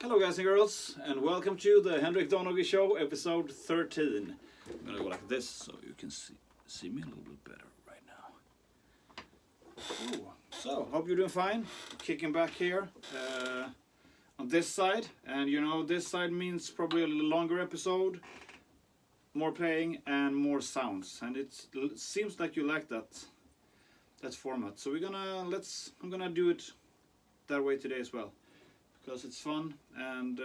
Hello guys and girls, and welcome to the Henrik Danhage Show, episode 13. I'm gonna go like this so you can see me a little bit better right now. Ooh. So, hope you're doing fine. Kicking back here on this side, and you know this side means probably a little longer episode, more playing and more sounds, and it seems like you like that format. So I'm gonna do it that way today as well, because it's fun, and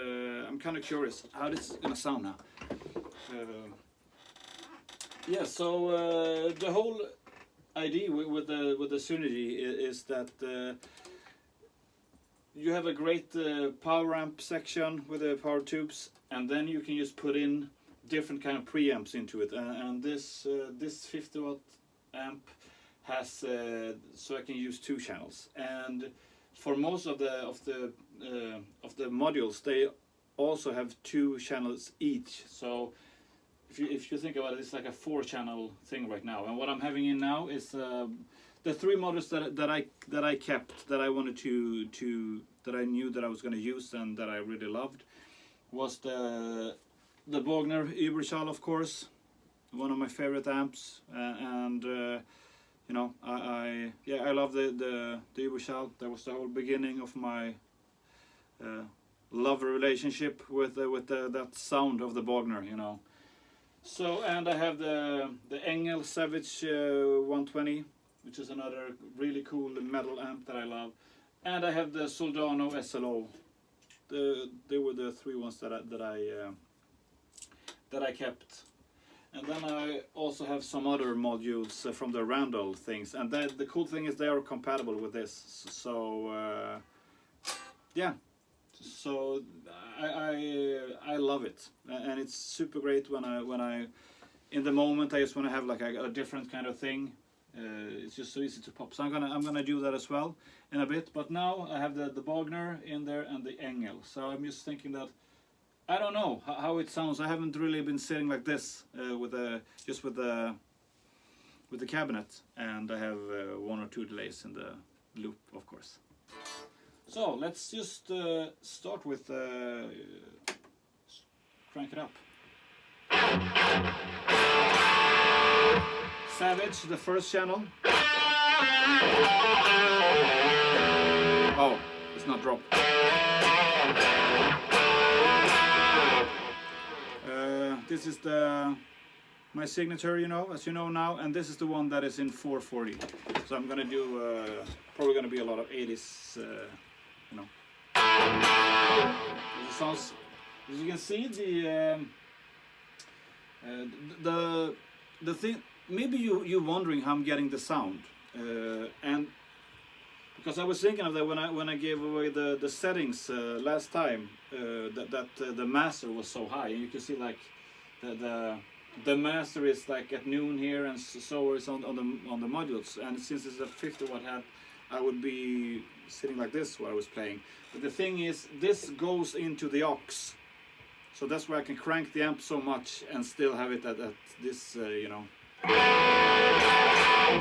I'm kind of curious how this is gonna sound now. So the whole idea with the Synergy is that you have a great power amp section with the power tubes, and then you can just put in different kind of preamps into it, and this 50 watt amp has so I can use 2 channels, and for most of the modules they also have 2 channels each. So if you think about it, it's like a 4-channel thing right now. And what I'm having in now is the 3 models that I kept, that I wanted to that I knew that I was going to use and that I really loved, was the Bogner Überschall, of course, one of my favorite amps, and you know, I love the Überschall. That was the whole beginning of my love relationship with that sound of the Bogner, you know. So, and I have the Engel Savage 120, which is another really cool metal amp that I love, and I have the Soldano SLO. They were the 3 ones that I kept. And then I also have some other modules from the Randall things, and the cool thing is they are compatible with this. So yeah, so I love it, and it's super great when I in the moment I just want to have like a different kind of thing. It's just so easy to pop. So I'm gonna do that as well in a bit. But now I have the Bogner in there and the Engel. So I'm just thinking that I don't know how it sounds. I haven't really been sitting like this with the cabinet, and I have 1 or 2 delays in the loop, of course. So let's just start with crank it up. Savage, the first channel. Oh, it's not dropped. This is my signature, you know, as you know now, and this is the one that is in 440. So I'm gonna do probably gonna be a lot of 80s, you know. It sounds, as you can see, the thing. Maybe you're wondering how I'm getting the sound, and because I was thinking of that when I gave away the settings last time, that the master was so high, and you can see like the master is like at noon here, and so is on the modules. And since it's a 50 watt head, I would be sitting like this while I was playing. But the thing is, this goes into the aux, so that's where I can crank the amp so much and still have it at this you know,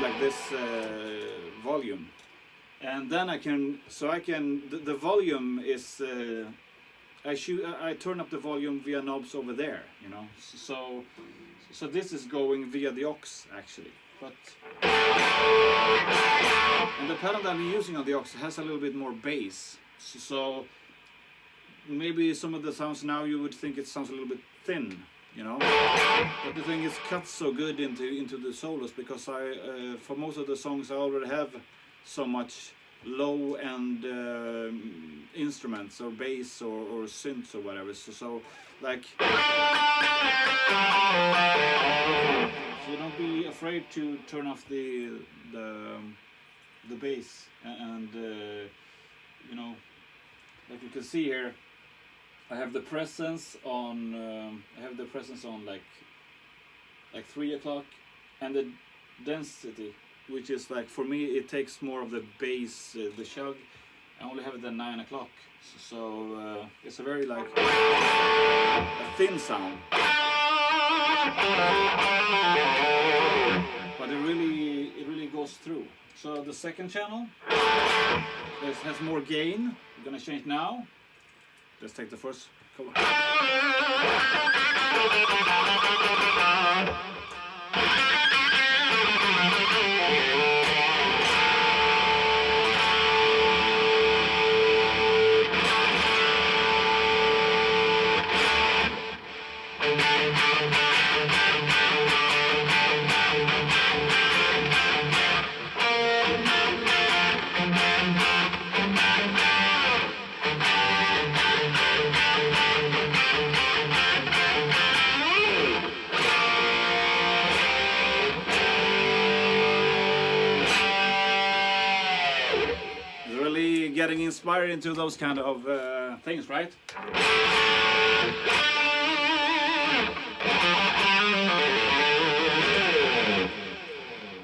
like this volume. And then the volume is I turn up the volume via knobs over there, you know. So this is going via the aux actually. But and the pedal that I'm using on the aux has a little bit more bass. So maybe some of the sounds now you would think it sounds a little bit thin, you know. But the thing is, cuts so good into the solos, because I for most of the songs I already have so much low end instruments or bass or synths or whatever. So like, so don't be afraid to turn off the bass, and you know, like you can see here, I have the presence on like 3 o'clock, and the density, which is like, for me it takes more of the bass, the chug. I only have it at 9 o'clock, so it's a very like a thin sound, but it really goes through. So the second channel has more gain. We're gonna change now. let's take the first. Come on. Getting inspired into those kind of things, right? I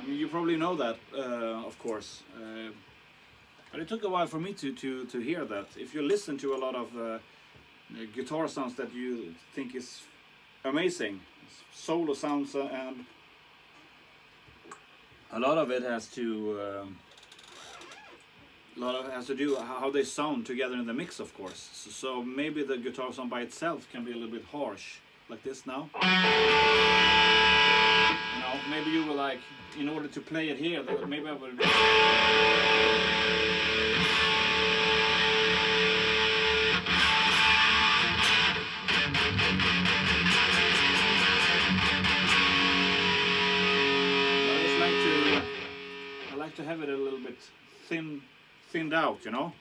mean, you probably know that, of course, but it took a while for me to hear that. If you listen to a lot of guitar sounds that you think is amazing, solo sounds, and a lot of it has to do how they sound together in the mix, of course. So maybe the guitar sound by itself can be a little bit harsh, like this now. You know, maybe you will like, in order to play it here, maybe I will. I like to have it a little bit thinned out, you know.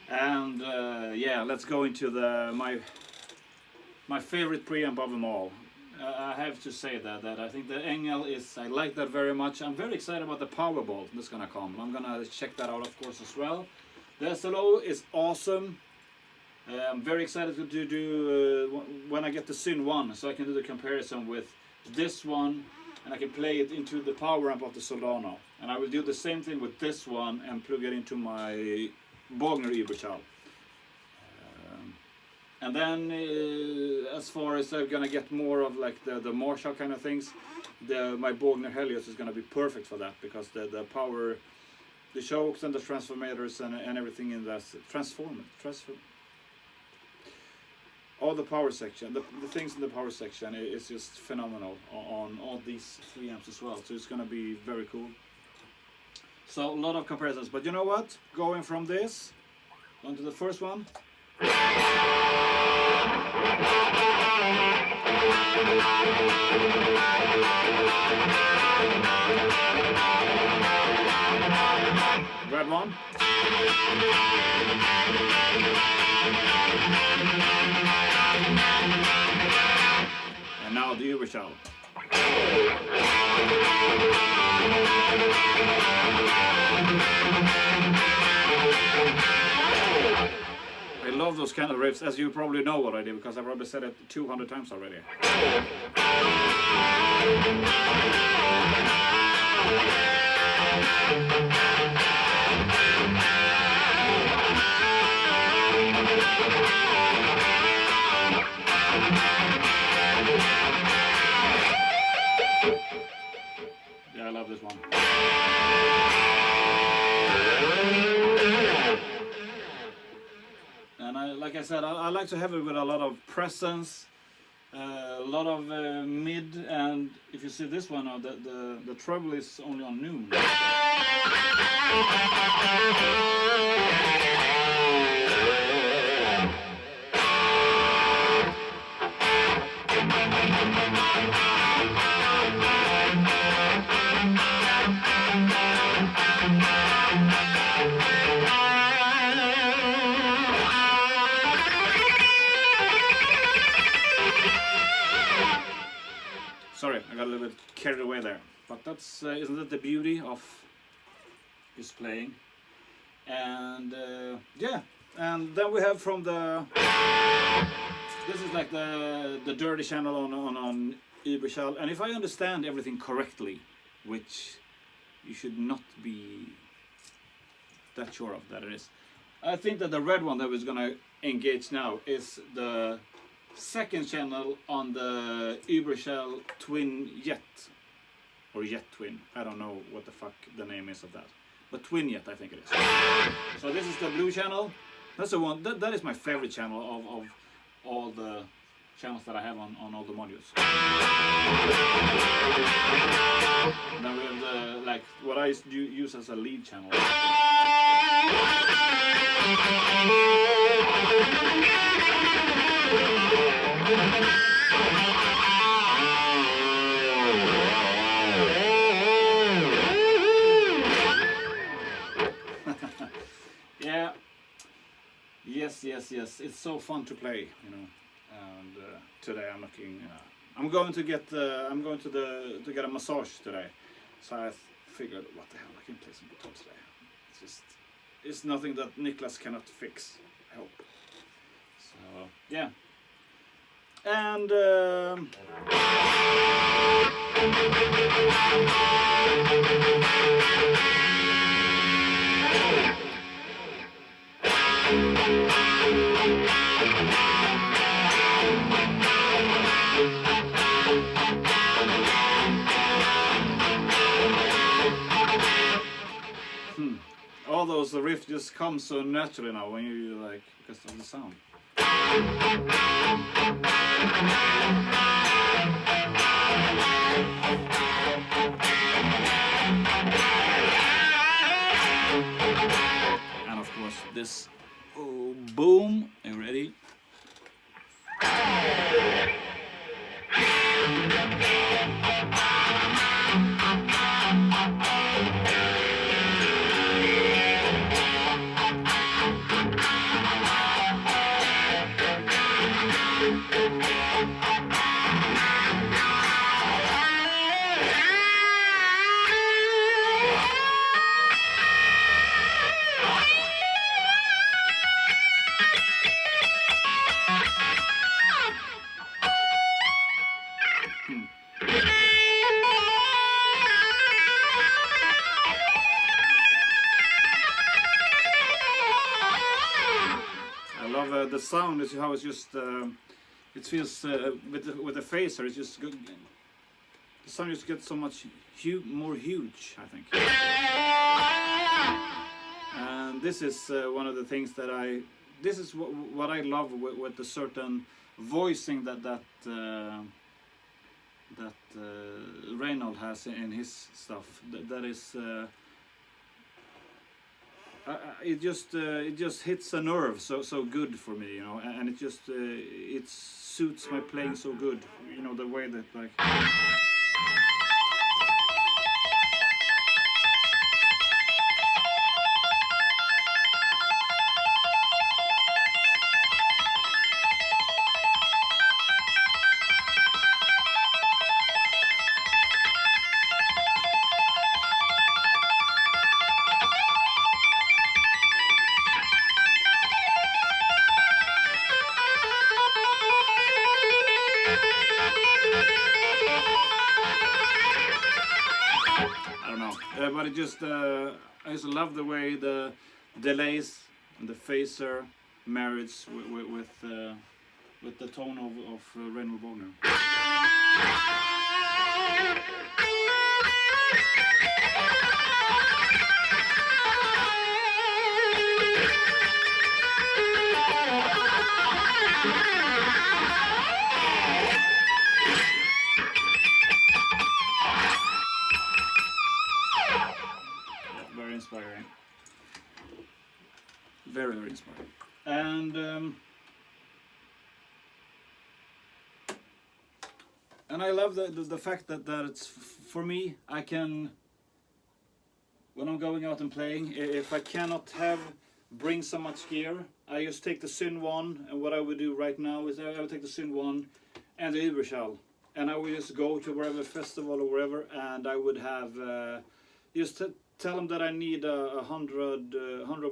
And yeah, let's go into my favorite preamp of them all. I have to say that I think the Engel is, I like that very much. I'm very excited about the Powerball that's gonna come. I'm gonna check that out, of course, as well. The SLO is awesome. I'm very excited to do when I get the Syn 1, so I can do the comparison with this one, and I can play it into the power amp of the Soldano. And I will do the same thing with this one and plug it into my Bogner Überschall. And then, as far as I'm gonna get more of like the Marshall kind of things, my Bogner Helios is gonna be perfect for that, because the power, the chokes and the transformators and everything in that all the power section, the things in the power section is just phenomenal on all these three amps as well. So it's gonna be very cool. So a lot of comparisons, but you know what? Going from this onto the first one. Grab one. And now the Überschall. I love those kind of riffs, as you probably know already, because I've probably said it 200 times already. Yeah, I love this one. And like I said, I like to have it with a lot of presence, a lot of mid, and if you see this one, the treble is only on noon. Sorry, I got a little bit carried away there, but that's isn't that the beauty of this playing? And yeah, and then we have from this is like the dirty channel on Überschall, and if I understand everything correctly, which you should not be that sure of that it is, I think that the red one that we're gonna engage now is the second channel on the Überschall Twin Jet. Or Jet Twin. I don't know what the fuck the name is of that. But Twin Jet, I think it is. So this is the blue channel. That's the one, that is my favorite channel of all the channels that I have on all the modules. Then we have the, like, what I use as a lead channel. Yeah. Yes. It's so fun to play, you know. And today I'm looking. I'm going to get a massage today. So I figured, what the hell, I can play some guitar today. It's nothing that Niklas cannot fix. I hope. So yeah. And all those riffs just come so naturally now when you like, because of the sound. And of course this, oh, boom. Are you ready? The sound is how it's just it feels with the phaser, it's just good. The sound just gets so much more huge, I think. And this is one of the things that this is what I love with the certain voicing that Reinhold has in his stuff. That is. It just hits a nerve so good for me, you know, and it just it suits my playing so good, you know, the way that like. But it just, I just love the way the delays and the phaser marriage with the tone of Reinhold Bogner. Inspiring, very inspiring, and I love the fact that it's for me. I can, when I'm going out and playing, if I cannot bring so much gear, I just take the Syn 1, and what I would do right now is I would take the Syn 1 and the Überschall, and I would just go to wherever festival or wherever, and I would have just tell them that I need a 100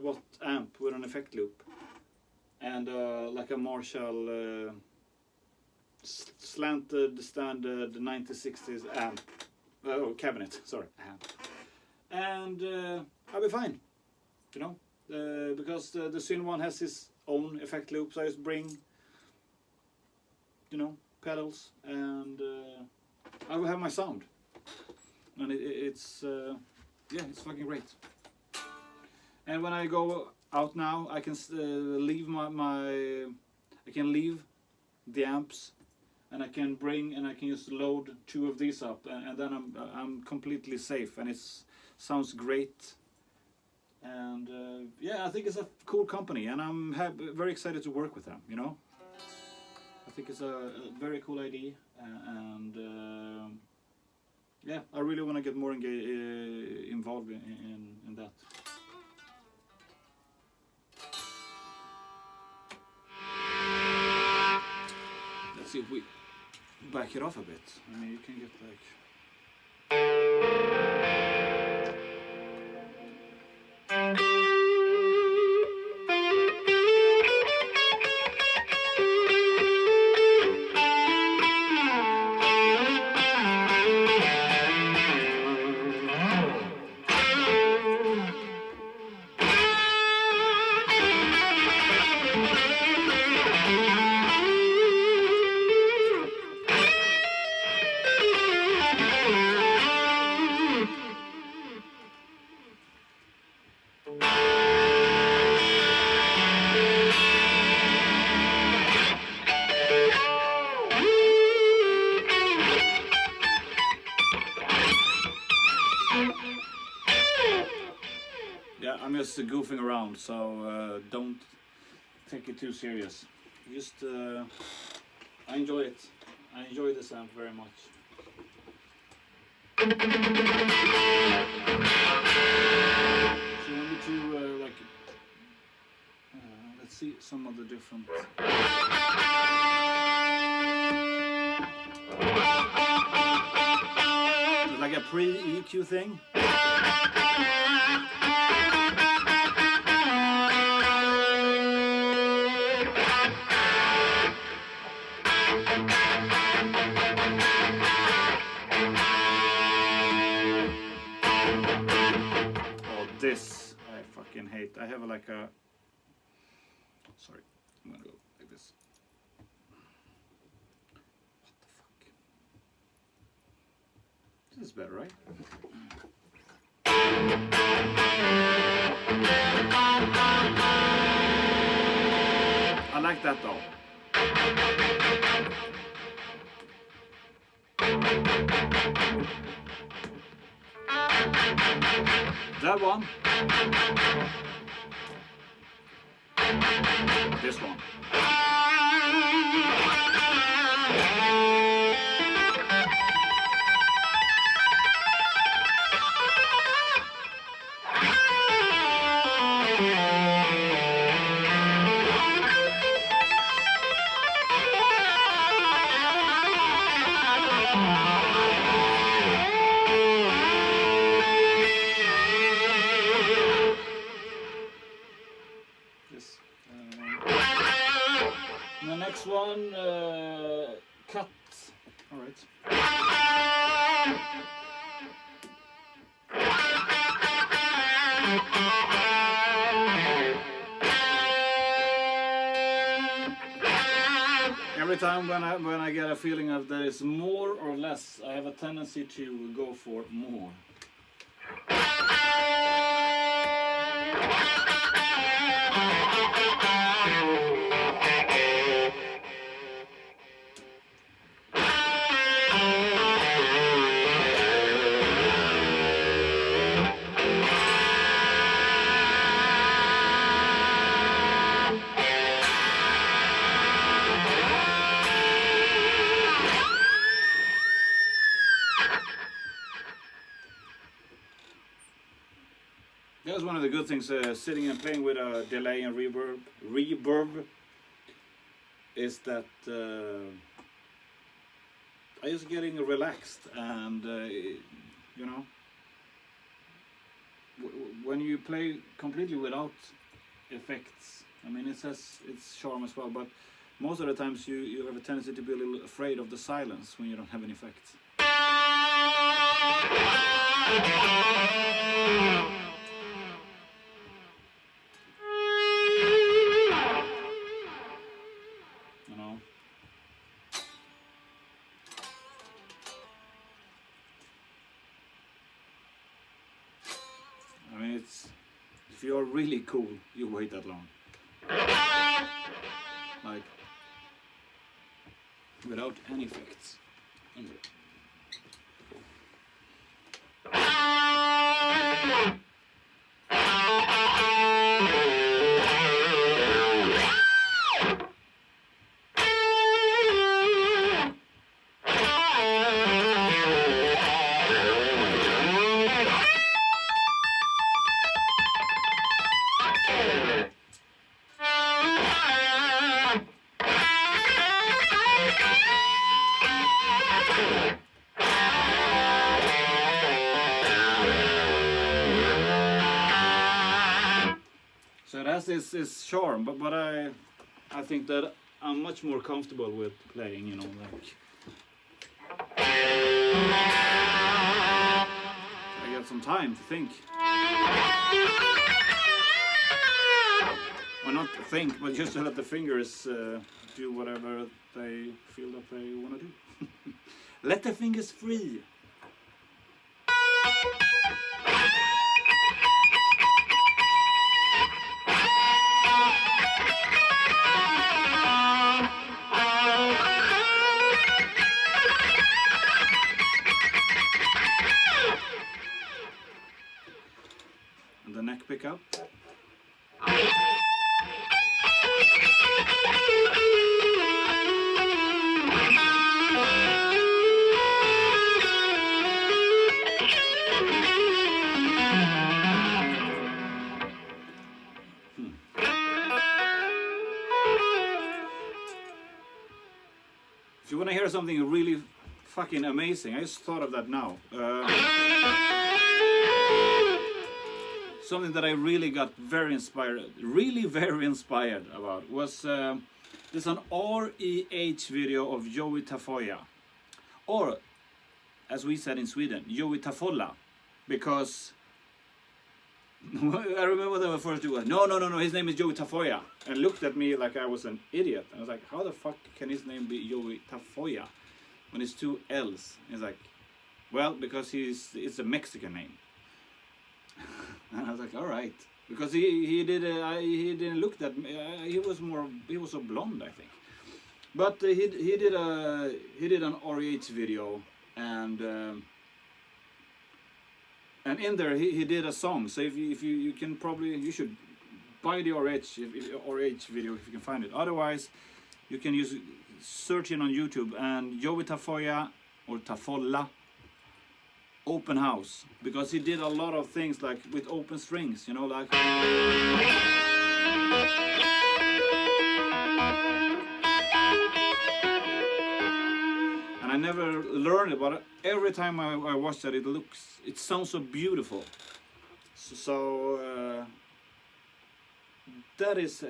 watt amp with an effect loop, and like a Marshall slanted standard 1960s amp, cabinet, sorry, amp, and I'll be fine. You know, because the Syn one has its own effect loops. I just bring, pedals, and I will have my sound, and it's it's fucking great. And when I go out now, I can leave I can leave the amps, and I can just load 2 of these up, and then I'm completely safe, and it sounds great. And I think it's a cool company, and I'm very excited to work with them. I think it's a very cool idea, and I really want to get more involved in that. Let's see if we back it off a bit. I mean, you can get like. Yeah, I'm just goofing around, so don't take it too serious. Just, I enjoy it. I enjoy the sound very much. So we need to let's see some of the different. Like a pre-EQ thing. This I fucking hate. I have like a. Sorry, I'm gonna go like this. What the fuck? This is better, right? I like that though. That one. This one. The next one, cut. All right. Every time when I get a feeling of there is more or less, I have a tendency to go for more. That was one of the good things, sitting and playing with a delay and reverb, is that I was getting relaxed, and when you play completely without effects, I mean, it has its charm as well, but most of the times you have a tendency to be a little afraid of the silence when you don't have any effects. are really cool, you wait that long. Like, without any effects. So it has this charm, but I think that I'm much more comfortable with playing, you know, like I get some time to think. Well, not to think, but just to let the fingers do whatever they feel that they want to do. Let the fingers free. And the neck pickup. If you want to hear something really fucking amazing, I just thought of that now. Something that I really got very inspired about was there's an REH video of Joey Tafoya, or as we said in Sweden, Joey Tafolla, because I remember the first dude, no, his name is Joey Tafoya, and looked at me like I was an idiot. I was like, how the fuck can his name be Joey Tafoya when it's two L's? He's like, well, because it's a Mexican name. And I was like, all right, because he didn't look that he was so blonde, I think. But he did an REH video, and in there he did a song. So if you can probably, you should buy the REH video if you can find it. Otherwise, you can use search in on YouTube and Joey Tafoya or Tafolla open house, because he did a lot of things like with open strings, you know, like and I never learned it, but every time I watch that, it sounds so beautiful. So that is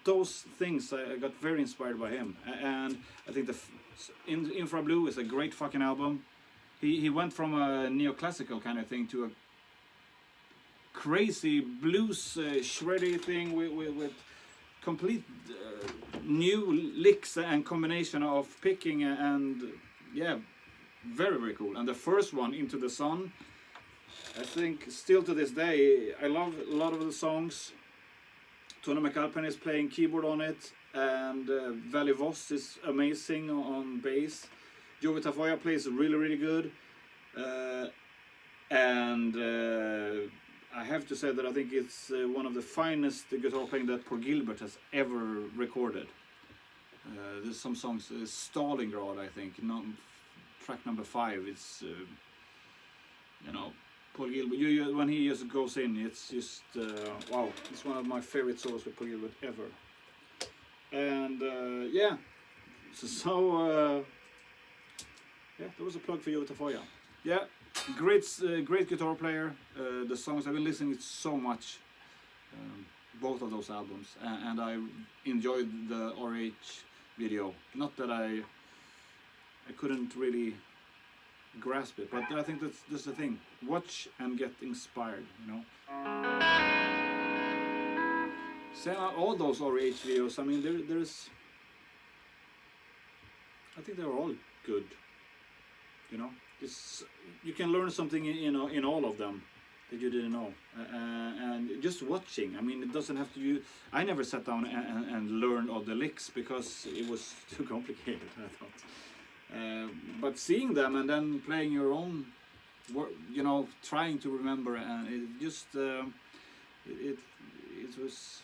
those things I got very inspired by him, and I think the Infra Blue is a great fucking album. He went from a neoclassical kind of thing to a crazy blues shreddy thing with complete new licks and combination of picking, and yeah, very cool. And the first one, Into the Sun, I think still to this day I love a lot of the songs. Tony McAlpin is playing keyboard on it, and Valley Voss is amazing on bass. Joey Tafoya plays really good, and I have to say that I think it's one of the finest guitar playing that Paul Gilbert has ever recorded. There's some songs, Stalingrad, I think, track number 5. It's you know, Paul Gilbert. When he just goes in, it's just wow! It's one of my favorite solos with Paul Gilbert ever. And yeah, so. Yeah, there was a plug for Joey Tafoya. Yeah, great guitar player. The songs I've been listening to so much, both of those albums, and I enjoyed the REH video. Not that I couldn't really grasp it, but I think that's the thing. Watch and get inspired, you know. So all those REH videos, I mean, there's, I think they're all good. You know, you can learn something in all of them. that you didn't know, and just watching. I mean, it doesn't have to. I never sat down and learned all the licks because it was too complicated, I thought. But seeing them and then playing your own, you know, trying to remember, and it just it was.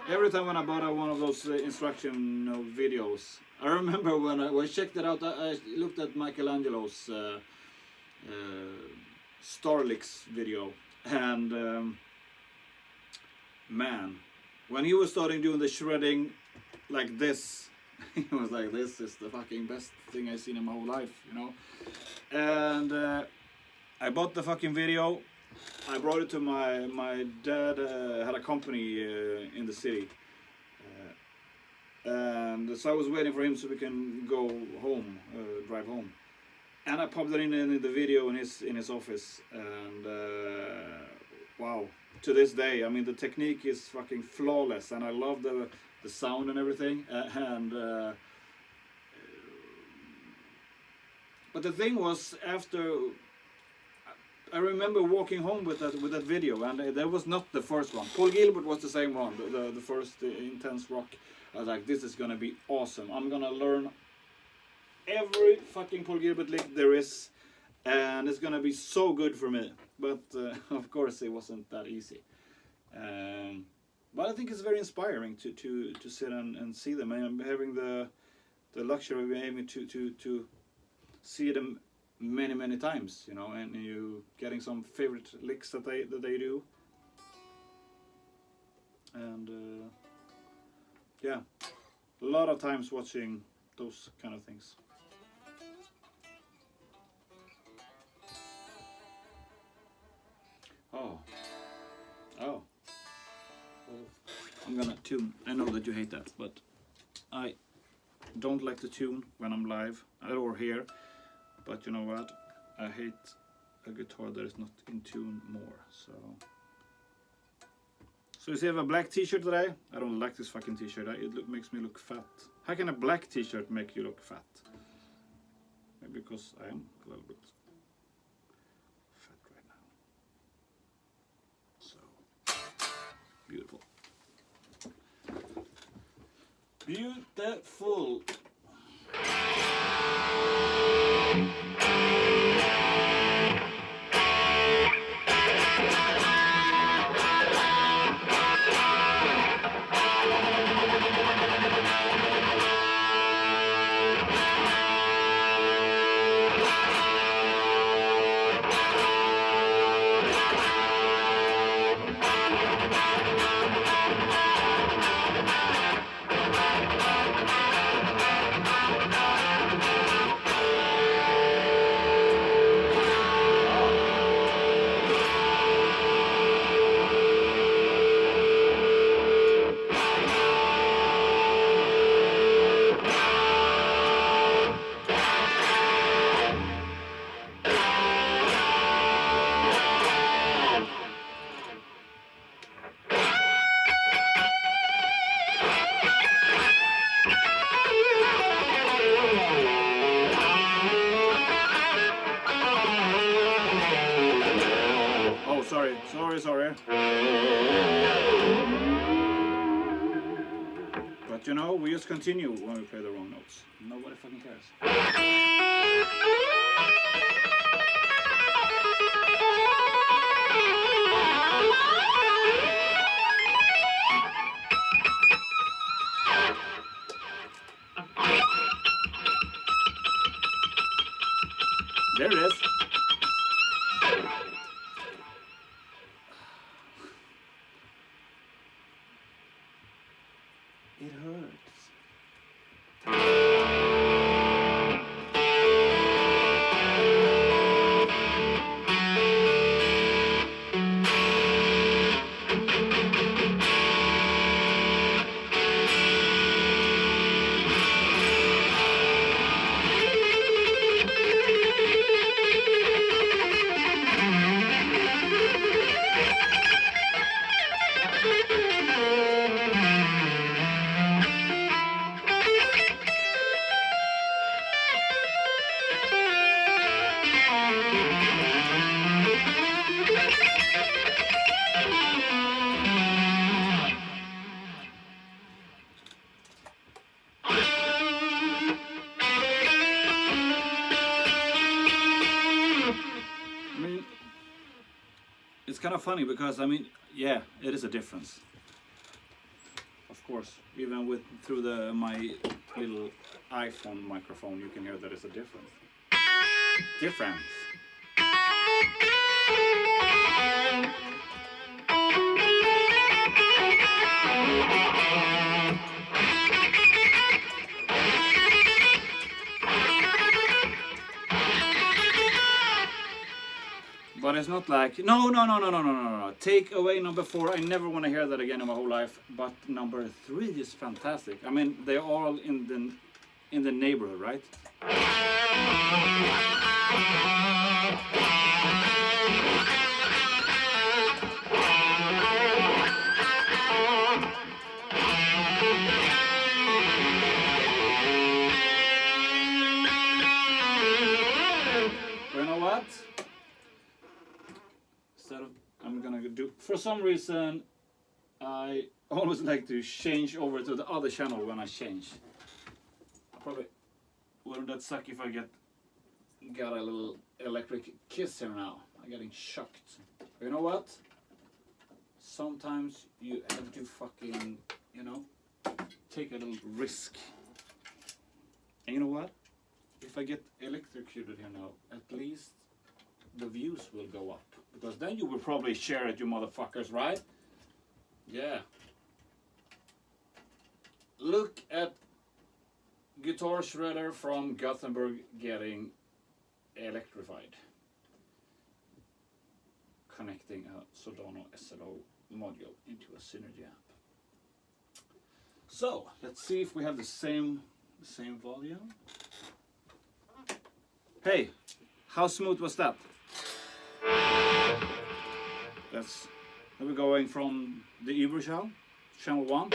Every time when I bought one of those instruction videos, I remember when I checked it out, I looked at Michelangelo's Starlicks video, and man, when he was starting doing the shredding like this, he was like, this is the fucking best thing I've seen in my whole life, you know. And I bought the fucking video. I brought it to my dad had a company in the city, and so I was waiting for him so we can go home, drive home. And I popped it in the video in his office, and wow! To this day, I mean, the technique is fucking flawless, and I love the sound and everything. But the thing was, after I remember walking home with that video, and that was not the first one. Paul Gilbert was the same one, the first Intense Rock. I was like, this is gonna be awesome. I'm gonna learn every fucking Paul Gilbert lick there is, and it's gonna be so good for me. But of course it wasn't that easy. But I think it's very inspiring to sit and see them. And I'm having the luxury of being able to see them many times, you know, and you getting some favorite licks that they do. And yeah, a lot of times watching those kind of things. Oh, I'm gonna tune. I know that you hate that, but I don't like to tune when I'm live or here. But you know what? I hate a guitar that is not in tune more. So you see, I have a black t-shirt today. I don't like this fucking t-shirt. It makes me look fat. How can a black t-shirt make you look fat? Maybe because I am a little bit fat right now. So beautiful. Beautiful. Sorry. But you know, we just continue when we play the wrong notes. Nobody fucking cares. There it is. It hurts. of funny because I mean, yeah, it is a difference. Of course, even with through my little iPhone microphone, you can hear that it's a difference. Difference. But it's not like no. Take away number 4. I never want to hear that again in my whole life. But number 3 is fantastic. I mean, they're all in the neighborhood, right? You know what? I'm gonna do, for some reason I always like to change over to the other channel when I change. Probably wouldn't that suck if I got a little electric kiss here now. I'm getting shocked. You know what? Sometimes you have to fucking, you know, take a little risk. And you know what? If I get electrocuted here now, at least the views will go up. Because then you will probably share it, you motherfuckers, right? Yeah. Look at guitar shredder from Gothenburg getting electrified. Connecting a Soldano SLO module into a Synergy amp. So, let's see if we have the same volume. Hey, how smooth was that? We're going from the Uber channel 1.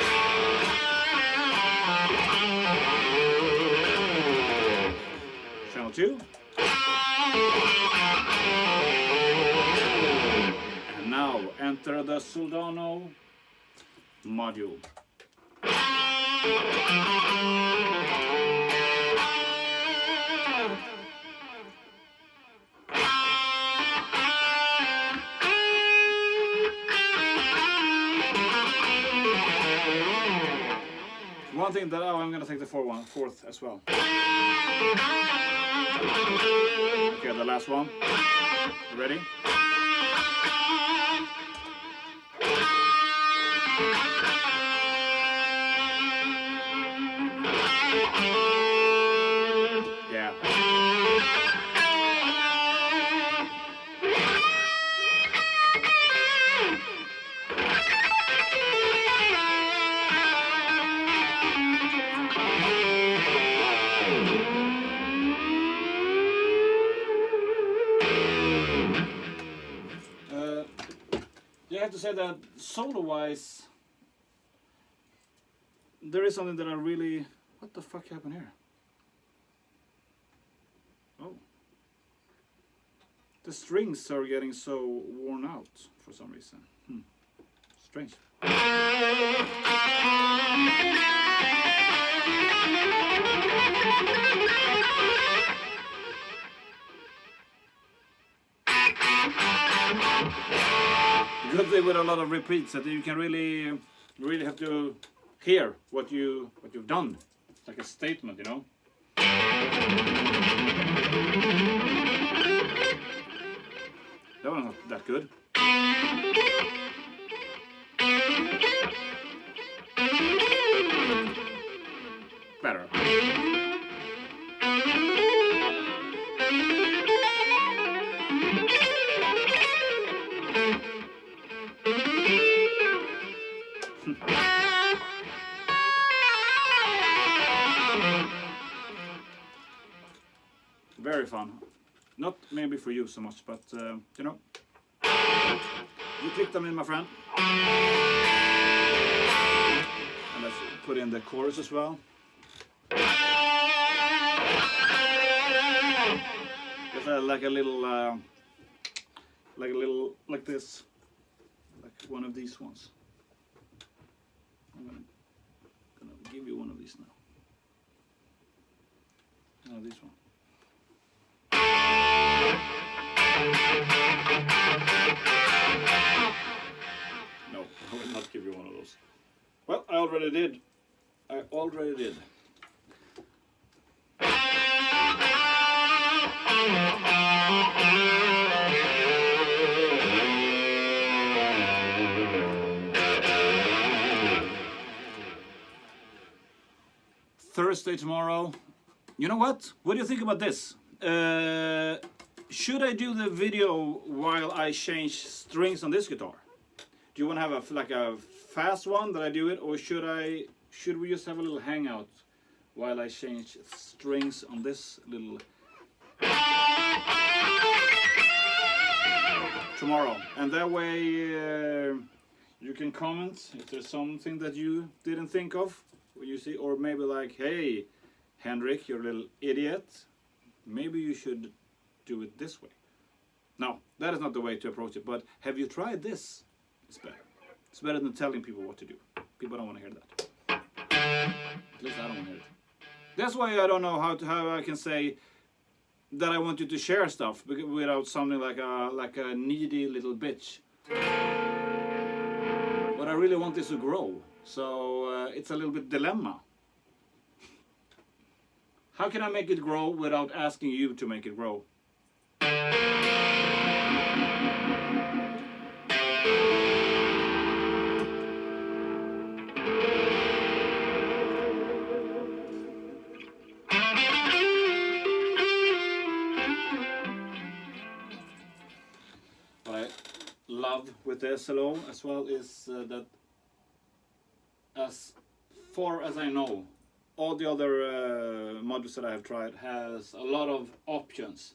Channel 2. And now enter the Soldano module. One thing that I'm gonna take the fourth as well. Okay, the last one. You ready? Yeah. I have to say that solo-wise, there is something that I really... What the fuck happened here? Oh. The strings are getting so worn out for some reason. Strange. Good thing with a lot of repeats that you can really have to hear what you've done. It's like a statement, you know. That one's not that good. Better. Very fun. Not maybe for you so much, but you know, you click them in, my friend. And let's put in the chorus as well. It's like a little, like this, like one of these ones. I'm gonna give you one of these now. This one. I will not give you one of those. Well, I already did. Thursday tomorrow. You know what? What do you think about this? Should I do the video while I change strings on this guitar? Do you want to have a fast one that I do it, or should we just have a little hangout while I change strings on this little tomorrow? And that way you can comment if there's something that you didn't think of, or you see, or maybe like, hey, Henrik, you're a little idiot. Maybe you should do it this way. No, that is not the way to approach it. But have you tried this? It's better. It's better than telling people what to do. People don't want to hear that. At least I don't want to hear it. That's why I don't know how I can say that I want you to share stuff without sounding like a needy little bitch. But I really want this to grow. So it's a little bit dilemma. How can I make it grow without asking you to make it grow? What I love with the SLO as well is that as far as I know, all the other modules that I have tried has a lot of options,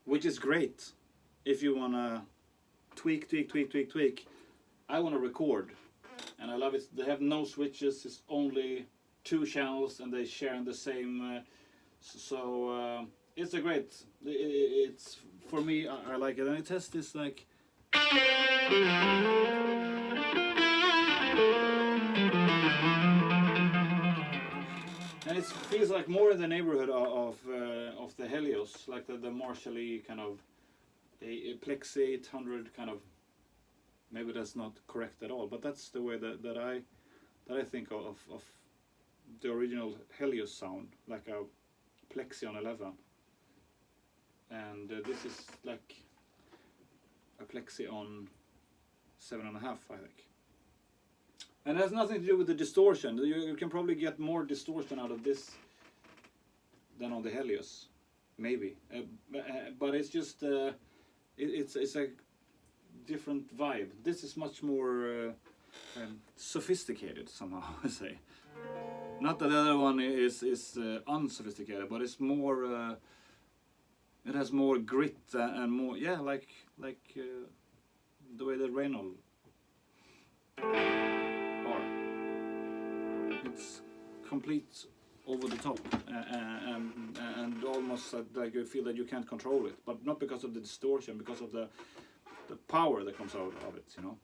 which is great if you want to tweak. I want to record, and I love it. They have no switches, it's only 2 channels, and they share in the same, it's a great, it's for me, I like it, and it has this like and it feels like more in the neighborhood of the Helios, like the Marshall-y kind of a Plexi 800 kind of. Maybe that's not correct at all, but that's the way that I think of the original Helios sound, like a Plexi on 11, and this is like a Plexi on 7.5, I think. And it has nothing to do with the distortion. You can probably get more distortion out of this than on the Helios, maybe. But it's just it's a different vibe. This is much more sophisticated somehow, I say. Not that the other one is unsophisticated, but it's more. It has more grit and more, yeah, like the way that Reynolds. It's complete over the top and almost like you feel that you can't control it, but not because of the distortion, because of the power that comes out of it, you know.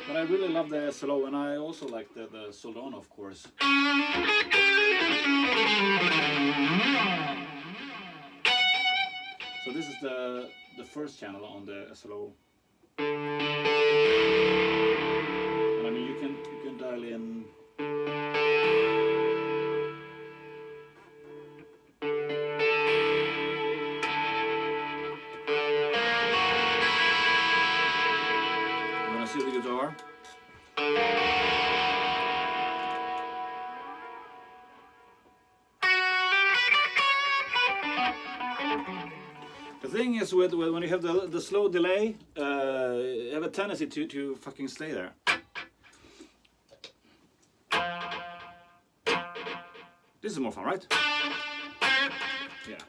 But I really love the SLO, and I also like the Soldano, of course. So this is the first channel on the SLO. And I mean, you can dial in. You wanna see the guitar? The thing is with when you have the slow delay, you have a tendency to fucking stay there. This is more fun, right? Yeah.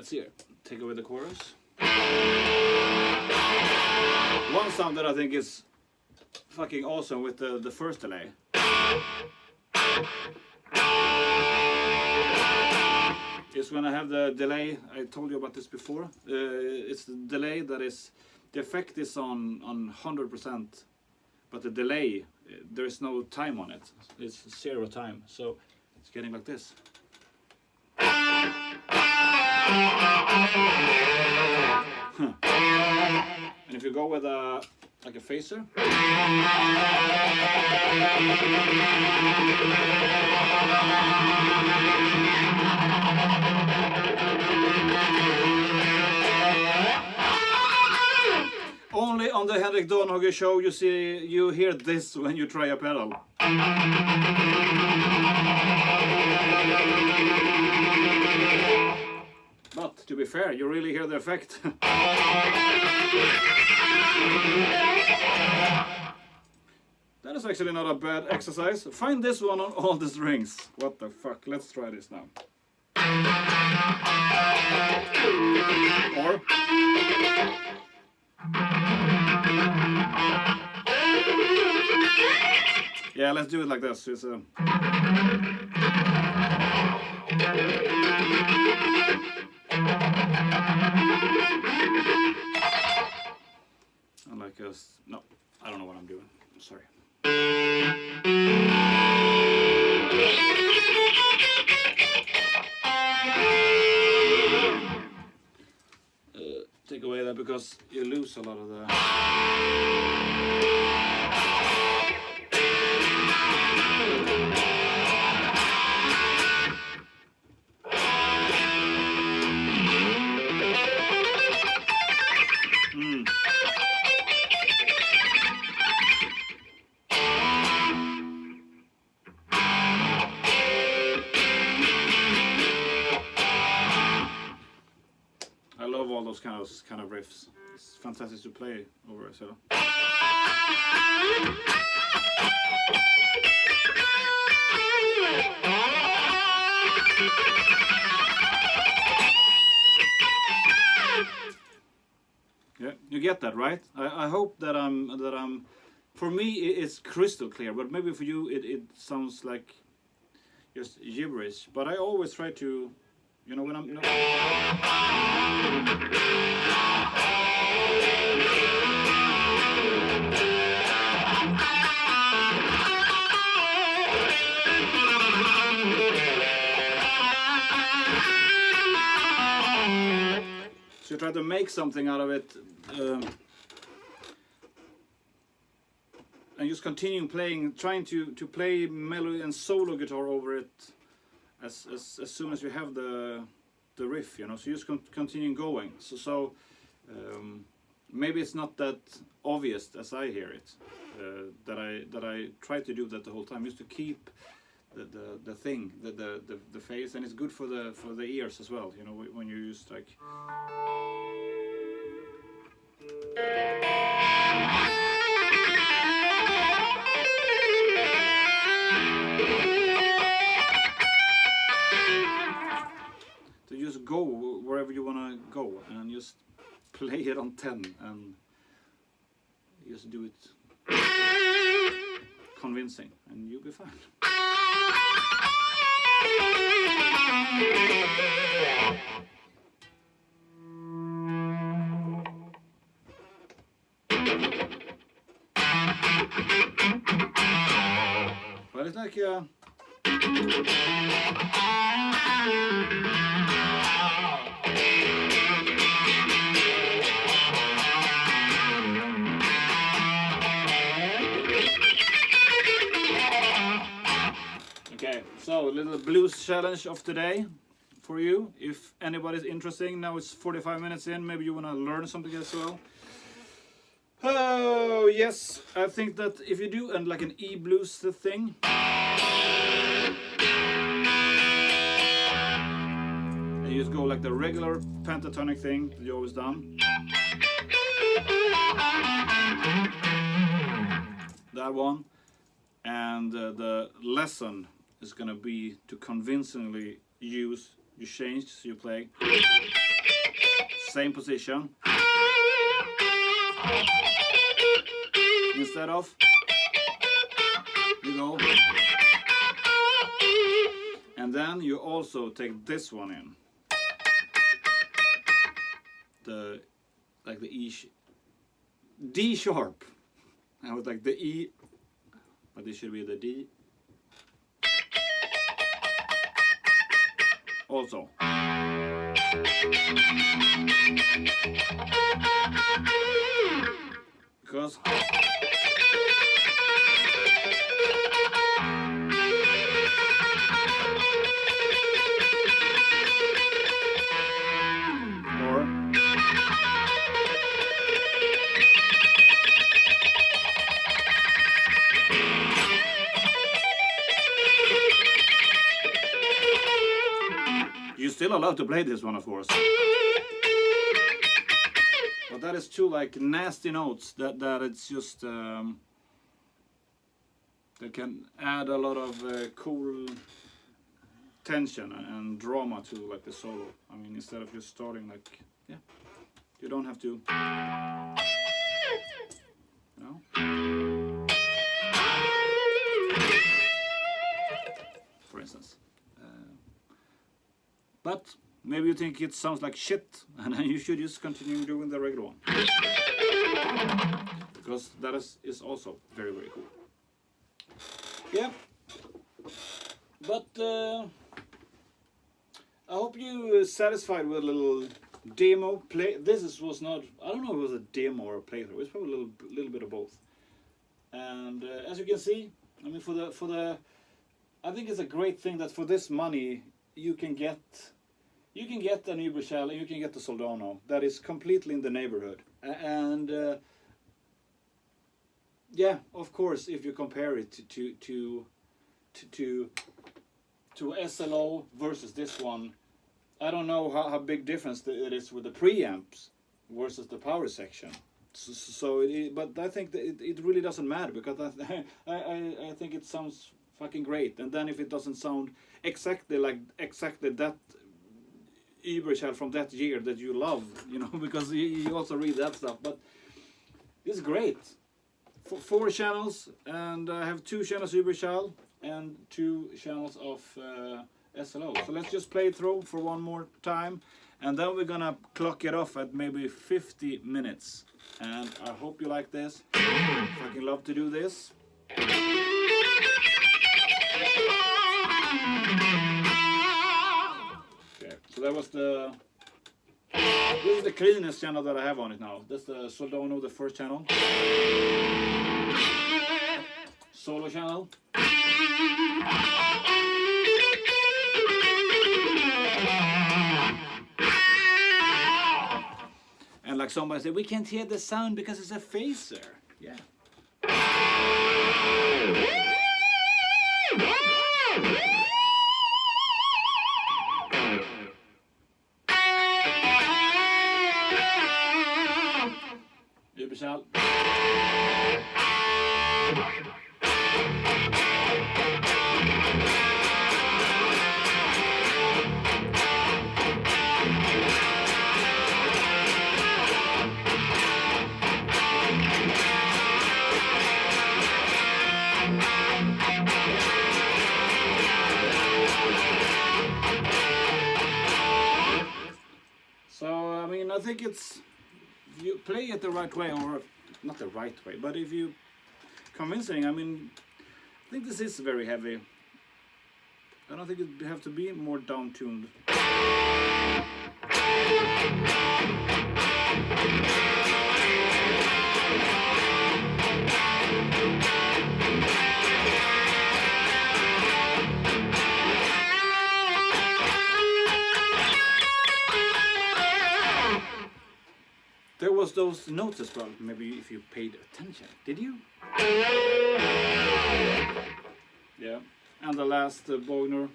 let's see here. Take away the chorus. One sound that I think is fucking awesome with the first delay. Is when I have the delay. I told you about this before. It's the delay that is, the effect is on 100%, but the delay, there is no time on it. It's 0 time, so it's getting like this. And if you go with like a phaser, only on the Henrik Danhage show you hear this when you try a pedal. But to be fair, you really hear the effect. That is actually not a bad exercise. Find this one on all the strings. What the fuck? Let's try this now. Or yeah, let's do it like this. It's like a, no, I don't know what I'm doing. I'm sorry. Take away that because you lose a lot of the. I love all those kind of riffs. It's fantastic to play over. So. Yeah, you get that, right? I hope that I'm. For me, it's crystal clear, but maybe for you, it sounds like just gibberish. But I always try to. You know when I'm. No. So try to make something out of it, and just continue playing, trying to play melody and solo guitar over it. As soon as you have the riff, you know, so you just continue going. So maybe it's not that obvious as I hear it. That I try to do that the whole time, just to keep the thing, the phase, and it's good for the ears as well. You know, when you use like. Just go wherever you want to go and just play it on 10 and just do it convincing and you'll be fine. But it's like okay, so a little blues challenge of today for you. If anybody's interested, now it's 45 minutes in, maybe you want to learn something as well. Oh yes, I think that if you do like an E-blues thing, and you just go like the regular pentatonic thing that you always done, that one, and the lesson is gonna be to convincingly use, you change, so you play. same position. Instead of, you go. And then you also take this one in. The D sharp. I would like the E, but this should be the D. Also. Because you're still allowed to play this one, of course. But that is two like nasty notes that it's just that can add a lot of cool tension and drama to like the solo. I mean, instead of just starting like, yeah, you don't have to, you know. For instance. But maybe you think it sounds like shit, and then you should just continue doing the regular one. Because that is also very, very cool. Yeah. But I hope you are satisfied with a little demo play. Was not, I don't know if it was a demo or a playthrough. It was probably a little bit of both. And as you can see, I mean, for the I think it's a great thing that for this money you can get an Überschall and you can get the Soldano that is completely in the neighborhood. And yeah, of course, if you compare it to SLO versus this one, I don't know how big difference it is with the preamps versus the power section. But I think that it really doesn't matter, because I think it sounds fucking great. And then if it doesn't sound exactly that Überschall from that year that you love, you know, because you also read that stuff, but it's great. 4 channels, and I have 2 channels Überschall and 2 channels of SLO. So let's just play it through for one more time, and then we're gonna clock it off at maybe 50 minutes. And I hope you like this. Fucking love to do this. Okay, so that was this is the cleanest channel that I have on it now. That's the Soldano, the first channel. Solo channel. And like somebody said, we can't hear the sound because it's a phaser. Yeah. Überschall. So I mean, I think it's, if you play it the right way, or not the right way, but if you convincing, I mean, I think this is very heavy. I don't think it have to be more down-tuned. There was those notes as well, maybe if you paid attention. Did you? Yeah. And the last Bogner.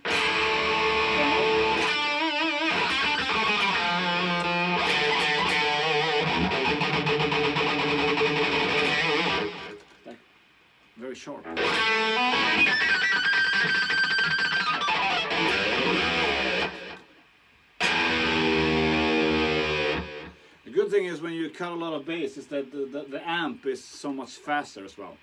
Like, very sharp. thing is when you cut a lot of bass is that the amp is so much faster as well.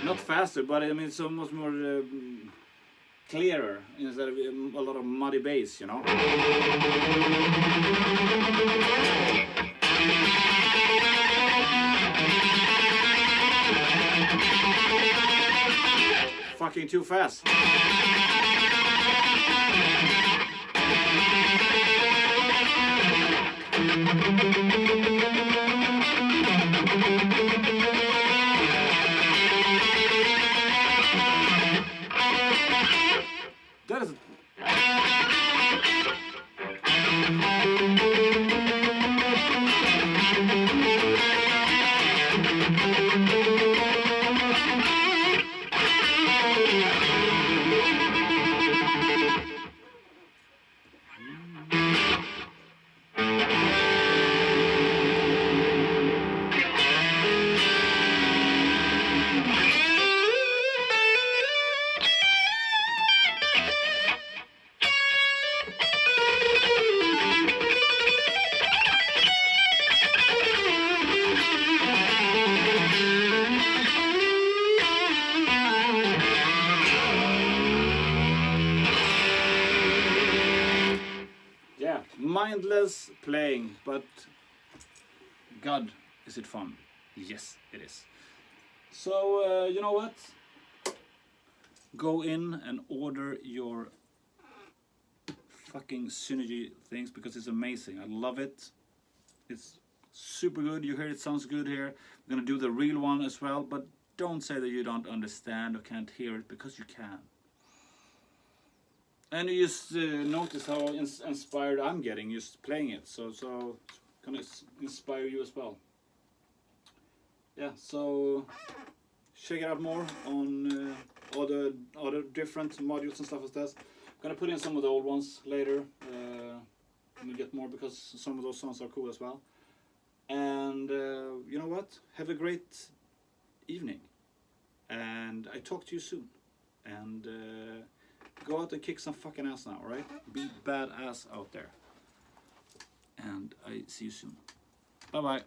Not faster, but I mean so much more clearer instead of a lot of muddy bass, you know. Fucking too fast. That is. Mindless playing, but God, is it fun? Yes, it is. So, you know what? Go in and order your fucking Synergy things because it's amazing. I love it. It's super good. You hear it sounds good here. I'm gonna do the real one as well, but don't say that you don't understand or can't hear it because you can. And you just notice how inspired I'm getting just playing it. So gonna inspire you as well. Yeah, so check it out more on all the other different modules and stuff like that. I'm gonna put in some of the old ones later. We'll get more because some of those songs are cool as well. And you know what? Have a great evening. And I talk to you soon. And go out and kick some fucking ass now, alright? Be badass out there. And I see you soon. Bye bye.